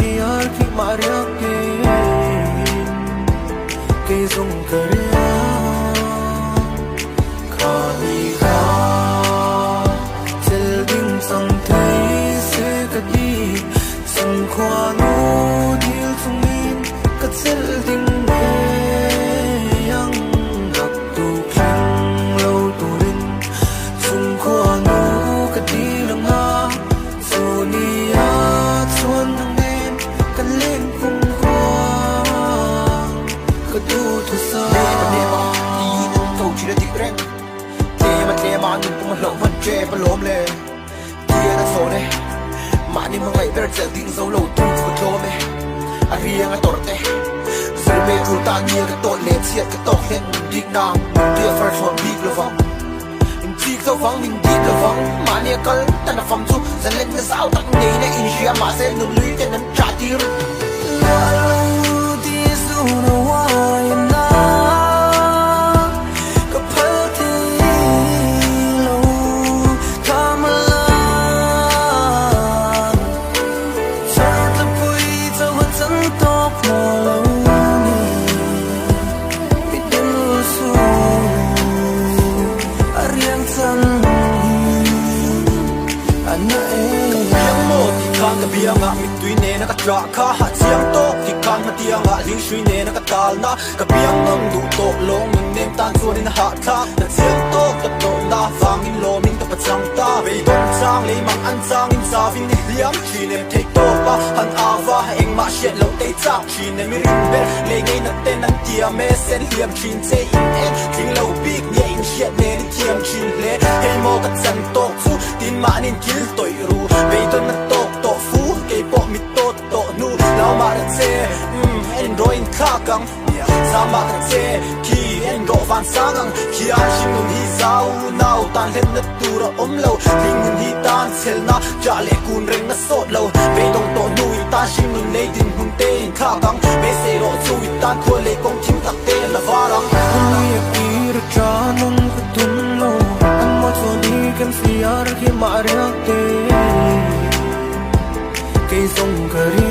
siar ki mariak ke zong kariya khani ga tel ding sang thai se ka di sang khwa no dil sung min ka tel ding me yang gak tu kling lo tu rin sung khwa no ka di lang ha so ni ya chuan nang nen ka len kum khwa ka tu thu sa nema đi nên cầu chỉ là tiếc rèn nema nhưng cũng mà lộng vẫn che và lốm lề kia đã số này mà đi mà ngày về sẽ tin dấu lâu tu vừa cho mẹ à riêng à tội tệ giờ mẹ cứ ta nghe cái tội lệ thiệt cái tội lên đi nàng kia phải chọn đi được vắng chỉ dấu vắng mình đi được vắng mà nghe cái ta là phẩm chút dần lên cái sao tặng này này in chia mà sẽ nụ lưới cho nên trả tiền bia nga mi tui ne na ka tra kha ha chiam to ki kan ma tia nga ling shui ne na ka tal na ka biang ngam du to long min nem tan chuan in ha tha na chiam to ka to na fang in lo min ka pa chang ta ve dong chang le mang an chang in sa vin ni liam chi nem take to pa han ava eng ma shet lo te chang chi nem mi rin ber le ngai na ten an tia me sen liam chin che in en king lo big ne in shet ne ni tiam chin le hey mo ka chan to chu tin ma nin kil toi ru ve don na to cái bộ mi tốt tổ nu nào mà được xe em đôi in khác căng sao mà được xe khi em độ van sang khi anh xin muốn hi sao nào tan lên đất tu ra ôm lâu khi muốn hi tan sel na trả lệ cuốn rèn na sốt lâu về đông tổ nuôi ta xin muốn lấy tin muốn tên khác căng về xe độ chui tan khôi lệ công chim tắc tên là va răng anh yêu đi được cha nông cái tuấn lâu anh muốn cho đi kem siar khi mariak ke zong kariya